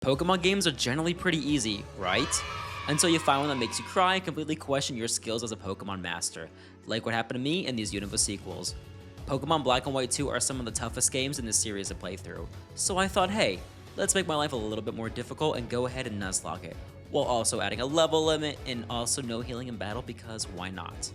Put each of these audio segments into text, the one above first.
Pokemon games are generally pretty easy, right? Until you find one that makes you cry and completely question your skills as a Pokemon master, like what happened to me in these Unova sequels. Pokemon Black and White 2 are some of the toughest games in this series to play through, so I thought, hey, let's make my life a little bit more difficult and go ahead and Nuzlocke it, while also adding a level limit and also no healing in battle because why not?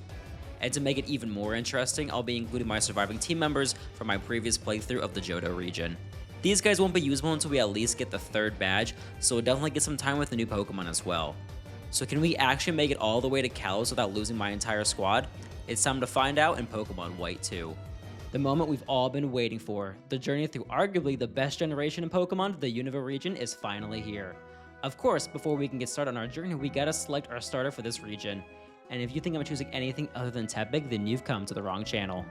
And to make it even more interesting, I'll be including my surviving team members from my previous playthrough of the Johto region. These guys won't be usable until we at least get the 3rd badge, so we'll definitely get some time with the new Pokemon as well. So can we actually make it all the way to Kalos without losing my entire squad? It's time to find out in Pokemon White 2. The moment we've all been waiting for, the journey through arguably the best generation in Pokemon, the Unova region, is finally here. Of course, before we can get started on our journey, we gotta select our starter for this region. And if you think I'm choosing anything other than Tepig, then you've come to the wrong channel.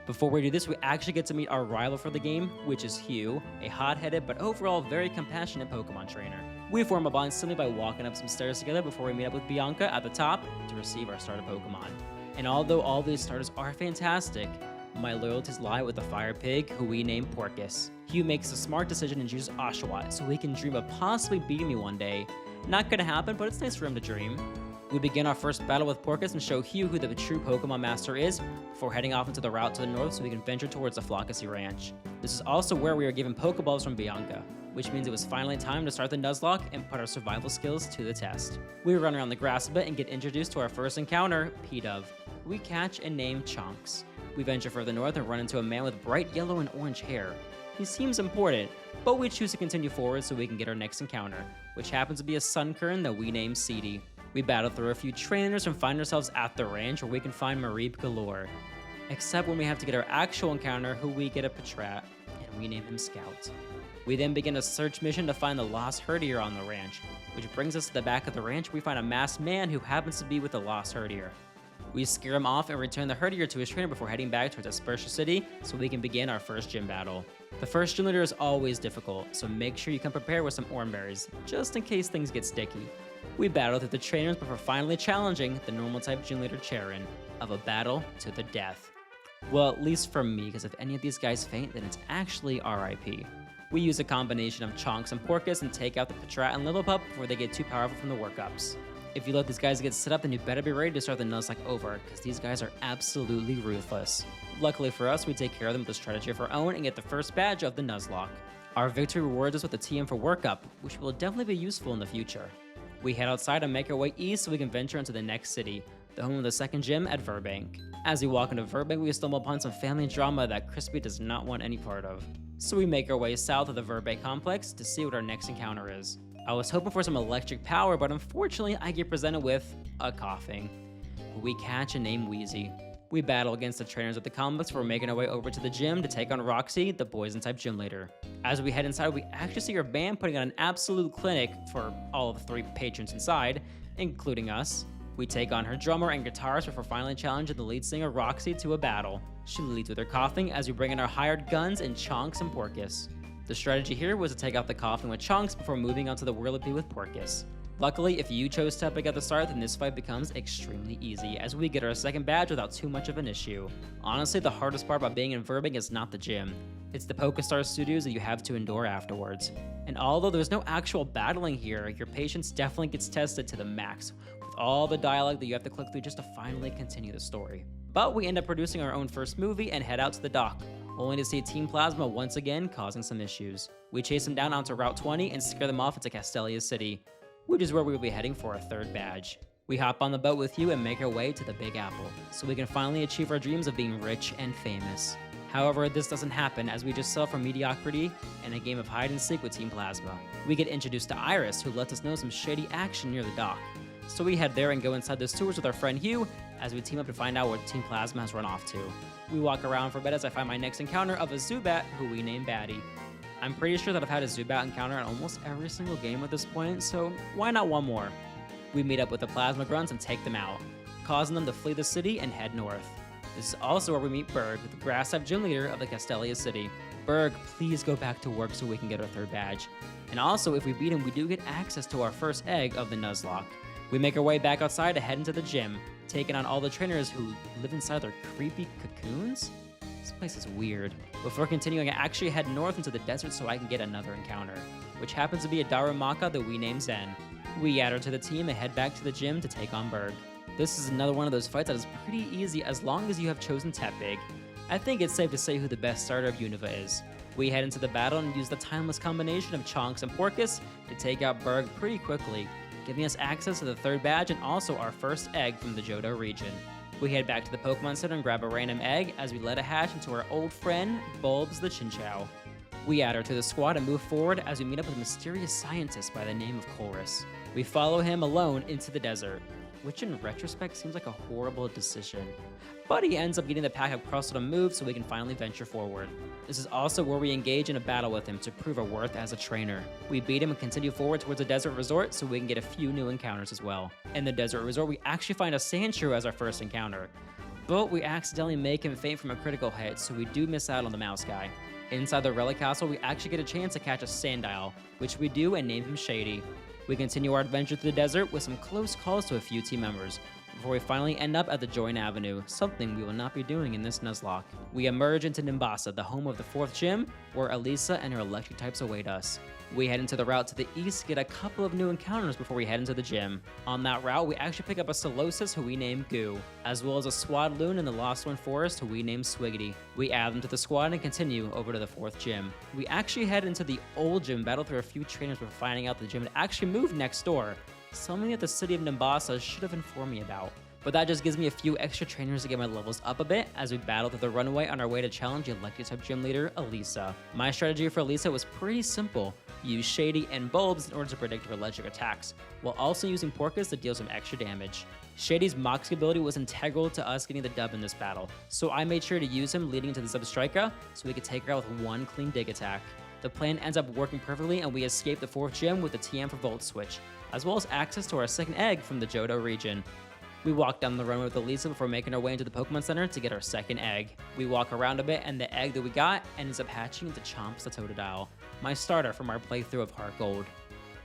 Before we do this, we actually get to meet our rival for the game, which is Hugh, a hot-headed but overall very compassionate Pokemon trainer. We form a bond simply by walking up some stairs together before we meet up with Bianca at the top to receive our starter Pokemon. And although all these starters are fantastic, my loyalties lie with the fire pig, who we name Porkus. Hugh makes a smart decision and chooses Oshawott, so he can dream of possibly beating me one day. Not gonna happen, but it's nice for him to dream. We begin our first battle with Porkus and show Hugh who the true Pokemon Master is, before heading off into the route to the north so we can venture towards the Flockacy Ranch. This is also where we are given Pokeballs from Bianca, which means it was finally time to start the Nuzlocke and put our survival skills to the test. We run around the grass a bit and get introduced to our first encounter, P-Dove. We catch and name Chonks. We venture further north and run into a man with bright yellow and orange hair. He seems important, but we choose to continue forward so we can get our next encounter, which happens to be a Sunkern that we name Seedy. We battle through a few trainers and find ourselves at the ranch where we can find Mareep galore. Except when we have to get our actual encounter, who we get a Patrat, and we name him Scout. We then begin a search mission to find the lost Herdier on the ranch, which brings us to the back of the ranch where we find a masked man who happens to be with the lost Herdier. We scare him off and return the Herdier to his trainer before heading back towards Aspertia City so we can begin our first gym battle. The first gym leader is always difficult, so make sure you come prepared with some Oranberries, just in case things get sticky. We battle through the trainers before finally challenging the normal type gym leader Charon, of a battle to the death. Well, at least for me, because if any of these guys faint, then it's actually RIP. We use a combination of Chonks and Porkus and take out the Patrat and Lillipup before they get too powerful from the workups. If you let these guys get set up, then you better be ready to start the Nuzlocke over, because these guys are absolutely ruthless. Luckily for us, we take care of them with a strategy of our own and get the first badge of the Nuzlocke. Our victory rewards us with a TM for workup, which will definitely be useful in the future. We head outside and make our way east so we can venture into the next city, the home of the second gym at Verbank. As we walk into Verbank, we stumble upon some family drama that Crispy does not want any part of. So we make our way south of the Verbank complex to see what our next encounter is. I was hoping for some electric power, but unfortunately I get presented with a coughing. We catch and name Wheezy. We battle against the trainers at the complex before making our way over to the gym to take on Roxy, the poison-type gym leader. As we head inside, we actually see our band putting on an absolute clinic for all of the 3 patrons inside, including us. We take on her drummer and guitarist before finally challenging the lead singer Roxy to a battle. She leads with her coughing as we bring in our hired guns in Chonks and Porkus. The strategy here was to take out the coughing with Chonks before moving on to the Whirlipede with Porkus. Luckily, if you chose Tepig at the start, then this fight becomes extremely easy, as we get our second badge without too much of an issue. Honestly, the hardest part about being in Verbank is not the gym. It's the PokeStar studios that you have to endure afterwards. And although there's no actual battling here, your patience definitely gets tested to the max, with all the dialogue that you have to click through just to finally continue the story. But we end up producing our own first movie and head out to the dock, only to see Team Plasma once again causing some issues. We chase them down onto Route 20 and scare them off into Castelia City, which is where we will be heading for our 3rd badge. We hop on the boat with you and make our way to the Big Apple, so we can finally achieve our dreams of being rich and famous. However, this doesn't happen as we just sell for mediocrity in a game of hide and seek with Team Plasma. We get introduced to Iris, who lets us know some shady action near the dock. So we head there and go inside the sewers with our friend Hugh as we team up to find out what Team Plasma has run off to. We walk around for a bit as I find my next encounter of a Zubat, who we name Batty. I'm pretty sure that I've had a Zubat encounter in almost every single game at this point, so why not one more? We meet up with the Plasma Grunts and take them out, causing them to flee the city and head north. This is also where we meet Berg, the grass-type gym leader of the Castelia City. Berg, please go back to work so we can get our 3rd badge. And also, if we beat him, we do get access to our first egg of the Nuzlocke. We make our way back outside to head into the gym, taking on all the trainers who live inside their creepy cocoons? This place is weird. Before continuing, I actually head north into the desert so I can get another encounter. which happens to be a Darumaka that we name Zen. We add her to the team and head back to the gym to take on Berg. This is another one of those fights that is pretty easy as long as you have chosen Tepig. I think it's safe to say who the best starter of Unova is. We head into the battle and use the timeless combination of Chonks and Porkus to take out Berg pretty quickly, giving us access to the third badge and also our first egg from the Johto region. We head back to the Pokemon Center and grab a random egg as we let it hatch into our old friend, Bulbs the Chinchou. We add her to the squad and move forward as we meet up with a mysterious scientist by the name of Chorus. We follow him alone into the desert, which in retrospect seems like a horrible decision. But he ends up getting the pack of Crustle to move so we can finally venture forward. This is also where we engage in a battle with him to prove our worth as a trainer. We beat him and continue forward towards the desert resort so we can get a few new encounters as well. In the desert resort, we actually find a Sandshrew as our first encounter, but we accidentally make him faint from a critical hit, so we do miss out on the mouse guy. Inside the Relic Castle, we actually get a chance to catch a Sandile, which we do and name him Shady. We continue our adventure through the desert with some close calls to a few team members, before we finally end up at the Join Avenue, something we will not be doing in this Nuzlocke. We emerge into Nimbasa, the home of the 4th gym, where Elisa and her electric types await us. We head into the route to the east, get a couple of new encounters before we head into the gym. On that route, we actually pick up a Solosis who we name Goo, as well as a Swadloon in the Lost One Forest who we name Swiggity. We add them to the squad and continue over to the 4th gym. We actually head into the old gym, battle through a few trainers before finding out the gym had actually moved next door, something that the city of Nimbasa should have informed me about. But that just gives me a few extra trainers to get my levels up a bit as we battle through the runway on our way to challenge the Electric-type gym leader, Elisa. My strategy for Elisa was pretty simple. Use Shady and Bulbs in order to predict her electric attacks, while also using Porkus to deal some extra damage. Shady's Moxie ability was integral to us getting the dub in this battle, so I made sure to use him leading into the Zebstrika so we could take her out with one clean dig attack. The plan ends up working perfectly and we escape the 4th gym with the TM for Volt Switch, as well as access to our second egg from the Johto region. We walk down the runway with Elisa before making our way into the Pokemon Center to get our second egg. We walk around a bit and the egg that we got ends up hatching into Chomps the Totodile, my starter from our playthrough of HeartGold.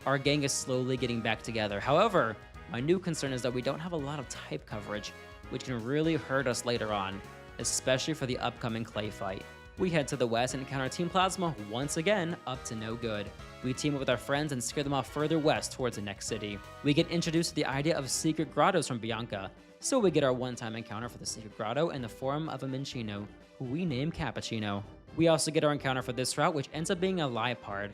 Our gang is slowly getting back together. However, my new concern is that we don't have a lot of type coverage, which can really hurt us later on, especially for the upcoming Clay fight. We head to the west and encounter Team Plasma once again, up to no good. We team up with our friends and scare them off further west towards the next city. We get introduced to the idea of secret grottos from Bianca, so we get our one-time encounter for the secret grotto in the form of a Minccino, who we name Cappuccino. We also get our encounter for this route, which ends up being a Liepard,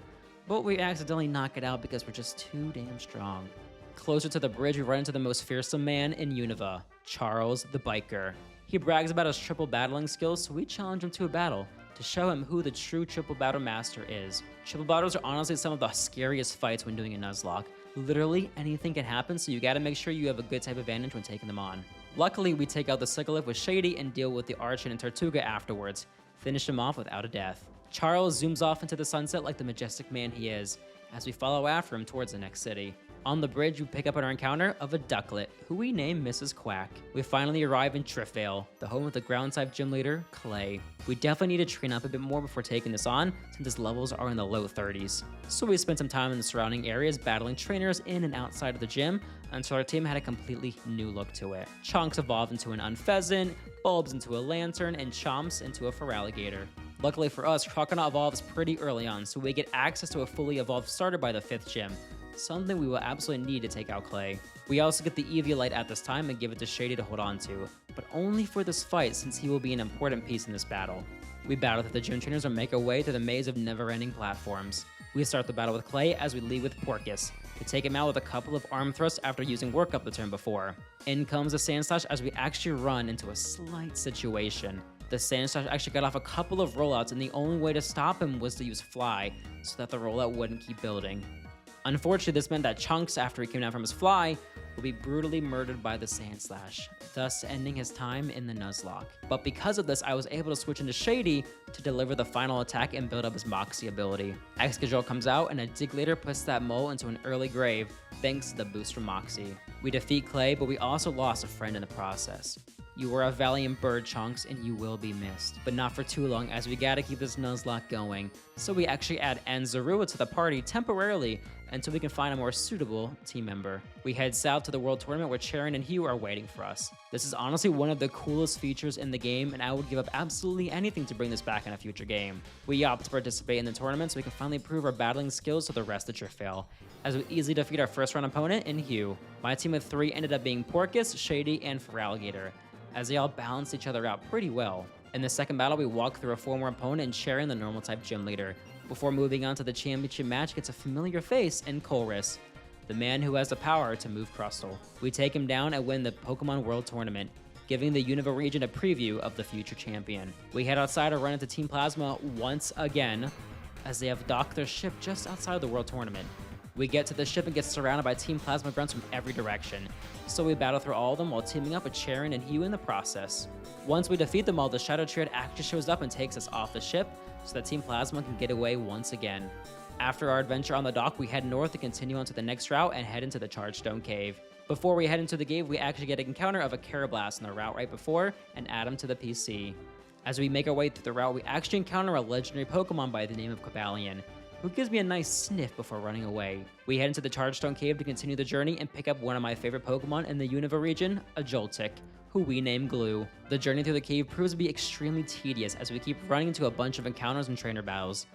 but we accidentally knock it out because we're just too damn strong. Closer to the bridge, we run into the most fearsome man in Unova, Charles the Biker. He brags about his triple battling skills, so we challenge him to a battle to show him who the true triple battle master is. Triple battles are honestly some of the scariest fights when doing a Nuzlocke. Literally anything can happen, so you gotta make sure you have a good type advantage when taking them on. Luckily, we take out the Sigilyph with Shady and deal with the Archon and Tortuga afterwards, finish him off without a death. Charles zooms off into the sunset like the majestic man he is, as we follow after him towards the next city. On the bridge, we pick up on our encounter of a Ducklet, who we name Mrs. Quack. We finally arrive in Trifale, the home of the ground-type gym leader, Clay. We definitely need to train up a bit more before taking this on, since his levels are in the low 30s. So we spent some time in the surrounding areas battling trainers in and outside of the gym, until our team had a completely new look to it. Chonks evolved into an Unpheasant, Bulbs into a Lantern, and Chomps into a Feraligatr. Luckily for us, Croconaw evolves pretty early on, so we get access to a fully evolved starter by the 5th gym, something we will absolutely need to take out Clay. We also get the Eviolite at this time and give it to Shady to hold on to, but only for this fight since he will be an important piece in this battle. We battle through the gym trainers and make our way through the maze of never-ending platforms. We start the battle with Clay as we lead with Porkus, to take him out with a couple of arm thrusts after using Work Up the turn before. In comes the Sandslash as we actually run into a slight situation. The Sandslash actually got off a couple of rollouts and the only way to stop him was to use Fly, so that the rollout wouldn't keep building. Unfortunately, this meant that Chunks, after he came down from his fly, will be brutally murdered by the Sandslash, thus ending his time in the Nuzlocke. But because of this, I was able to switch into Shady to deliver the final attack and build up his Moxie ability. Excadrill comes out and a Diglator puts that mole into an early grave thanks to the boost from Moxie. We defeat Clay, but we also lost a friend in the process. You were a valiant bird, Chunks, and you will be missed. But not for too long, as we gotta keep this Nuzlocke going. So we actually add Anzarua to the party temporarily until we can find a more suitable team member. We head south to the World Tournament where Charon and Hugh are waiting for us. This is honestly one of the coolest features in the game, and I would give up absolutely anything to bring this back in a future game. We opt to participate in the tournament so we can finally prove our battling skills to the rest of Fail, as we easily defeat our first round opponent in Hugh. My team of 3 ended up being Porcus, Shady, and Feraligatr, as they all balanced each other out pretty well. In the second battle, we walk through a former opponent and Charon, the normal type gym leader, before moving on to the championship match gets a familiar face in Colress, the man who has the power to move Crustle. We take him down and win the Pokemon World Tournament, giving the Unova region a preview of the future champion. We head outside to run into Team Plasma once again, as they have docked their ship just outside the World Tournament. We get to the ship and get surrounded by Team Plasma grunts from every direction, so we battle through all of them while teaming up with Charon and Hugh in the process. Once we defeat them all, the Shadow Triad actually shows up and takes us off the ship so that Team Plasma can get away once again. After our adventure on the dock, we head north to continue on to the next route and head into the Chargestone Cave. Before we head into the cave, we actually get an encounter of a Carablast on the route right before and add him to the PC. As we make our way through the route, we actually encounter a legendary Pokemon by the name of Cobalion, who gives me a nice sniff before running away. We head into the Chargestone Cave to continue the journey and pick up one of my favorite Pokemon in the Unova region, a Joltik, who we name Glue. The journey through the cave proves to be extremely tedious as we keep running into a bunch of encounters and trainer battles.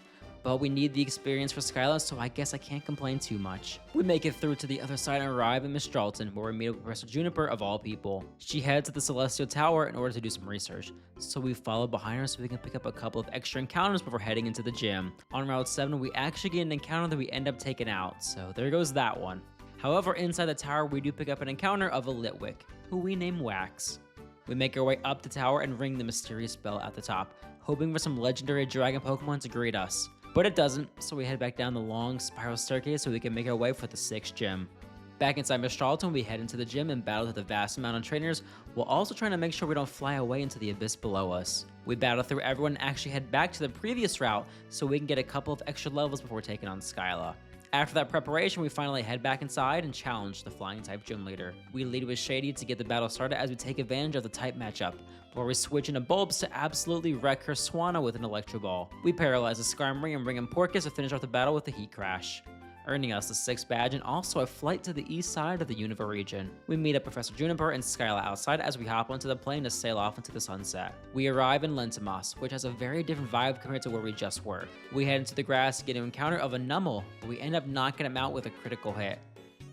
But we need the experience for Skyla, so I guess I can't complain too much. We make it through to the other side and arrive in Miss Jalton, where we meet up with Professor Juniper of all people. She heads to the Celestial Tower in order to do some research, so we follow behind her so we can pick up a couple of extra encounters before heading into the gym. On Route 7, we actually get an encounter that we end up taking out, so there goes that one. However, inside the tower, we do pick up an encounter of a Litwick, who we name Wax. We make our way up the tower and ring the mysterious bell at the top, hoping for some legendary dragon Pokemon to greet us. But it doesn't, so we head back down the long spiral staircase so we can make our way for the 6th gym. Back inside Miss Charlton, we head into the gym and battle with a vast amount of trainers, while also trying to make sure we don't fly away into the abyss below us. We battle through everyone and actually head back to the previous route so we can get a couple of extra levels before taking on Skyla. After that preparation, we finally head back inside and challenge the flying type gym leader. We lead with Shady to get the battle started as we take advantage of the type matchup, where we switch into Bulbs to absolutely wreck her Swanna with an Electro Ball. We paralyze the Skarmory and bring in Porcus to finish off the battle with a Heat Crash, earning us the 6th badge and also a flight to the east side of the Unova region. We meet up Professor Juniper and Skyla outside as we hop onto the plane to sail off into the sunset. We arrive in Lentimos, which has a very different vibe compared to where we just were. We head into the grass to get an encounter of a Numel, but we end up knocking him out with a critical hit.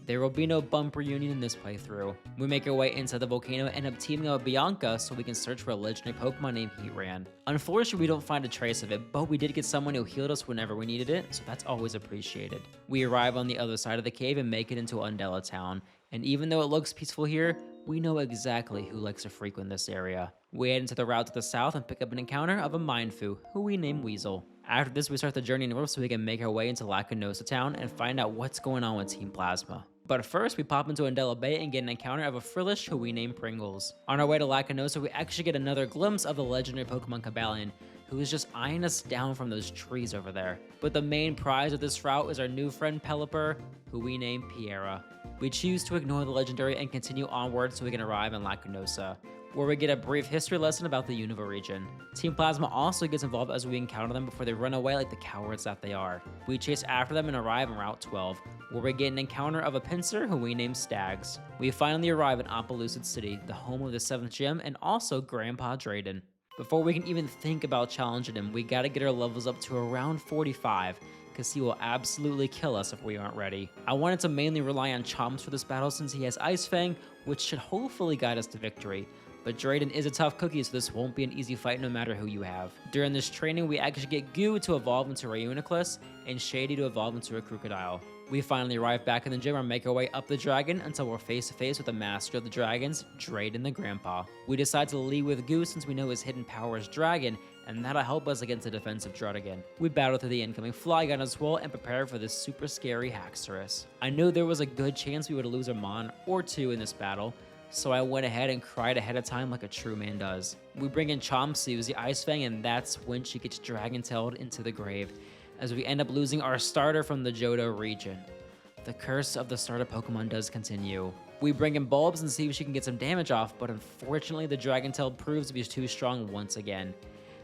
There will be no bump reunion in this playthrough. We make our way inside the volcano and end up teaming up with Bianca so we can search for a legendary Pokemon named Heatran. Unfortunately, we don't find a trace of it, but we did get someone who healed us whenever we needed it, so that's always appreciated. We arrive on the other side of the cave and make it into Undella Town, and even though it looks peaceful here, we know exactly who likes to frequent this area. We head into the route to the south and pick up an encounter of a Mindfu, who we name Weasel. After this, we start the journey north so we can make our way into Lacunosa Town and find out what's going on with Team Plasma. But first, we pop into Undella Bay and get an encounter of a Frillish who we name Pringles. On our way to Lacunosa, we actually get another glimpse of the legendary Pokemon Cobalion, who is just eyeing us down from those trees over there. But the main prize of this route is our new friend Pelipper, who we name Piera. We choose to ignore the legendary and continue onward so we can arrive in Lacunosa, where we get a brief history lesson about the Unova region. Team Plasma also gets involved as we encounter them before they run away like the cowards that they are. We chase after them and arrive in Route 12, where we get an encounter of a Pinsir who we name Stags. We finally arrive in Opelucid City, the home of the 7th gym and also Grandpa Drayden. Before we can even think about challenging him, we gotta get our levels up to around 45, because he will absolutely kill us if we aren't ready. I wanted to mainly rely on Chomps for this battle since he has Ice Fang, which should hopefully guide us to victory. But Drayden is a tough cookie, so this won't be an easy fight no matter who you have. During this training, we actually get Goo to evolve into Reuniclus and Shady to evolve into a Crocodile. We finally arrive back in the gym and make our way up the dragon until we're face to face with the master of the dragons, Drayden the Grandpa. We decide to lead with Goo since we know his hidden power is Dragon, and that'll help us against the defensive Druddigon. We battle through the incoming Flygon as well and prepare for this super scary Haxorus. I knew there was a good chance we would lose a Mon or two in this battle, so I went ahead and cried ahead of time like a true man does. We bring in Chomps to use the Ice Fang, and that's when she gets Dragon-tailed into the grave, as we end up losing our starter from the Johto region. The curse of the starter Pokemon does continue. We bring in Bulbs and see if she can get some damage off, but unfortunately the Dragon Tail proves to be too strong once again,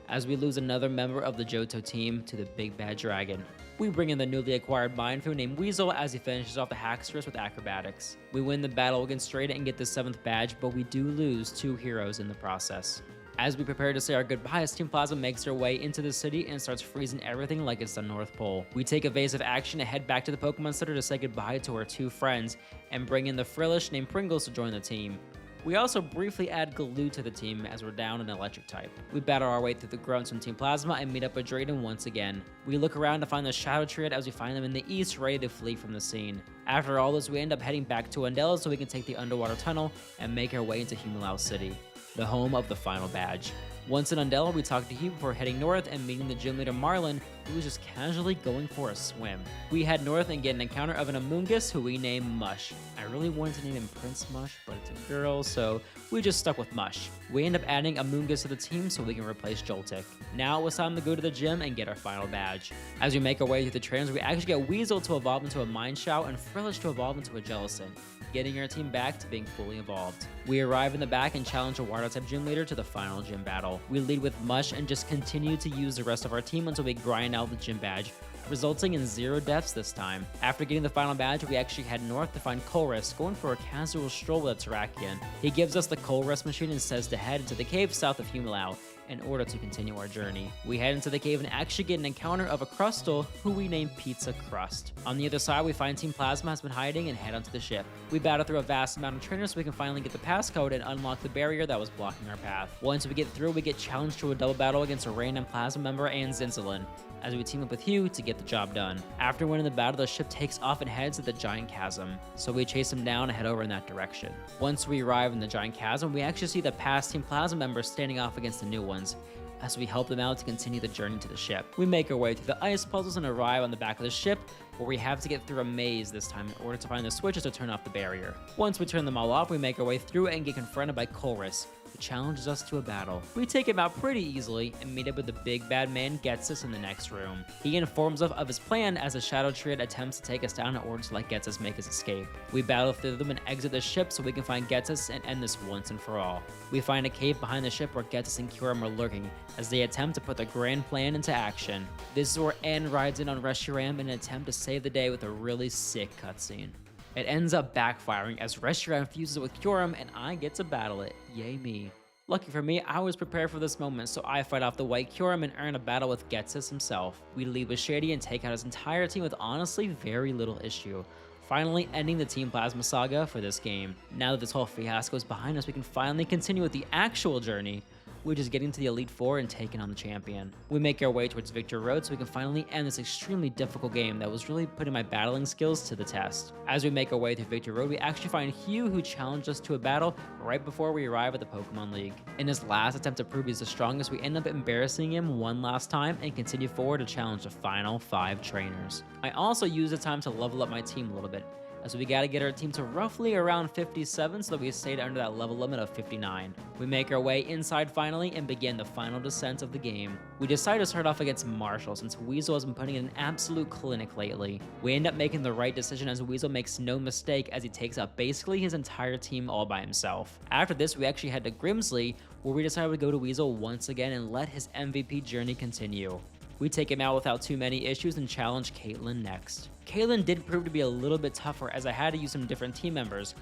as we lose another member of the Johto team to the Big Bad Dragon. We bring in the newly acquired Mindfu named Weasel as he finishes off the Haxorus with acrobatics. We win the battle against Strata and get the 7th badge, but we do lose 2 heroes in the process. As we prepare to say our goodbyes, Team Plasma makes their way into the city and starts freezing everything like it's the North Pole. We take evasive action and head back to the Pokemon Center to say goodbye to our 2 friends and bring in the Frillish named Pringles to join the team. We also briefly add Galoo to the team as we're down an electric type. We battle our way through the grunts from Team Plasma and meet up with Drayden once again. We look around to find the Shadow Triad as we find them in the east ready to flee from the scene. After all this, we end up heading back to Undella so we can take the underwater tunnel and make our way into Humilau City, the home of the final badge. Once in Undella, we talk to Hugh before heading north and meeting the gym leader Marlin, who was just casually going for a swim. We head north and get an encounter of an Amoonguss who we name Mush. I really wanted to name him Prince Mush, but it's a girl, so we just stuck with Mush. We end up adding Amoonguss to the team so we can replace Joltik. Now it was time to go to the gym and get our final badge. As we make our way through the trainers, we actually get Weasel to evolve into a Mind Shout and Frillish to evolve into a Jellicent, getting our team back to being fully evolved. We arrive in the back and challenge a Water-type gym leader to the final gym battle. We lead with Mush and just continue to use the rest of our team until we grind out the gym badge, resulting in 0 deaths this time. After getting the final badge, we actually head north to find Colress, going for a casual stroll with a Terrakion. He gives us the Colress machine and says to head into the cave south of Humilau in order to continue our journey. We head into the cave and actually get an encounter of a Crustle who we name Pizza Crust. On the other side, we find Team Plasma has been hiding and head onto the ship. We battle through a vast amount of trainers so we can finally get the passcode and unlock the barrier that was blocking our path. Once we get through, we get challenged to a double battle against a random Plasma member and Zinzalin, as we team up with Hugh to get the job done. After winning the battle, the ship takes off and heads to the Giant Chasm, so we chase him down and head over in that direction. Once we arrive in the Giant Chasm, we actually see the past Team Plasma members standing off against the new ones, as we help them out to continue the journey to the ship. We make our way through the ice puzzles and arrive on the back of the ship, where we have to get through a maze this time in order to find the switches to turn off the barrier. Once we turn them all off, we make our way through it and get confronted by Colress, who challenges us to a battle. We take him out pretty easily and meet up with the big bad man Getsus in the next room. He informs us of his plan as the Shadow Triad attempts to take us down in order to let Getsus make his escape. We battle through them and exit the ship so we can find Getsus and end this once and for all. We find a cave behind the ship where Getsus and Kyurem are lurking as they attempt to put their grand plan into action. This is where N rides in on Reshiram in an attempt to save the day with a really sick cutscene. It ends up backfiring as Reshiram fuses with Kyurem and I get to battle it. Yay me. Lucky for me, I was prepared for this moment, so I fight off the white Kyurem and earn a battle with Getsus himself. We lead with Shady and take out his entire team with honestly very little issue, finally ending the Team Plasma saga for this game. Now that this whole fiasco is behind us, we can finally continue with the actual journey, which is getting to the Elite Four and taking on the champion. We make our way towards Victory Road so we can finally end this extremely difficult game that was really putting my battling skills to the test. As we make our way through Victory Road, we actually find Hugh, who challenged us to a battle right before we arrive at the Pokemon League. In his last attempt to prove he's the strongest, we end up embarrassing him one last time and continue forward to challenge the final 5 trainers. I also use the time to level up my team a little bit, as we gotta get our team to roughly around 57 so that we stayed under that level limit of 59. We make our way inside finally and begin the final descent of the game. We decide to start off against Marshall since Weasel has been putting in an absolute clinic lately. We end up making the right decision as Weasel makes no mistake as he takes out basically his entire team all by himself. After this, we actually head to Grimsley, where we decided to go to Weasel once again and let his MVP journey continue. We take him out without too many issues and challenge Caitlyn next. Caitlyn did prove to be a little bit tougher as I had to use some different team members,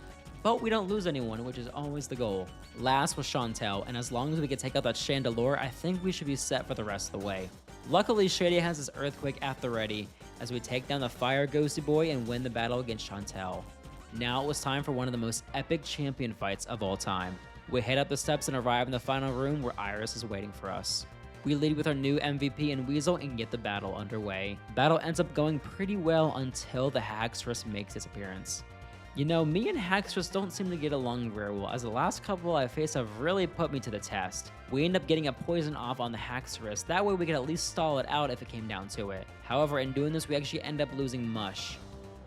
but we don't lose anyone, which is always the goal. Last was Chantel, and as long as we can take out that Chandelure, I think we should be set for the rest of the way. Luckily, Shady has his Earthquake at the ready as we take down the Fire Ghosty Boy and win the battle against Chantel. Now it was time for one of the most epic champion fights of all time. We head up the steps and arrive in the final room where Iris is waiting for us. We lead with our new MVP and Weasel and get the battle underway. Battle ends up going pretty well until the Haxorus makes its appearance. You know, me and Haxorus don't seem to get along very well, as the last couple I faced have really put me to the test. We end up getting a poison off on the Haxorus, that way we could at least stall it out if it came down to it. However, in doing this, we actually end up losing Mush.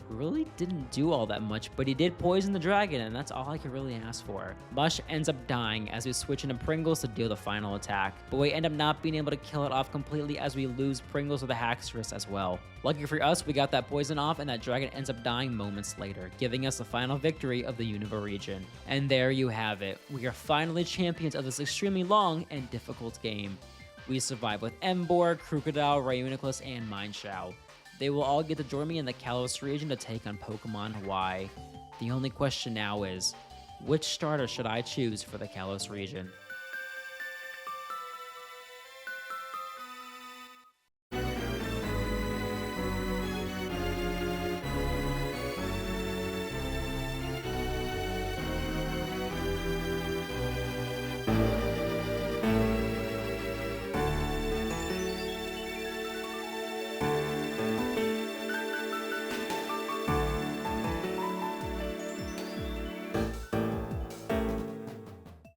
really didn't do all that much, but he did poison the dragon, and that's all I could really ask for. Mush ends up dying as we switch into Pringles to deal the final attack, but we end up not being able to kill it off completely as we lose Pringles with a Haxorus as well. Lucky for us, we got that poison off, and that dragon ends up dying moments later, giving us the final victory of the Unova region. And there you have it. We are finally champions of this extremely long and difficult game. We survived with Emboar, Krookodile, Reuniclus, and Mienshao. They will all get to join me in the Kalos region to take on Pokemon Y. The only question now is, which starter should I choose for the Kalos region?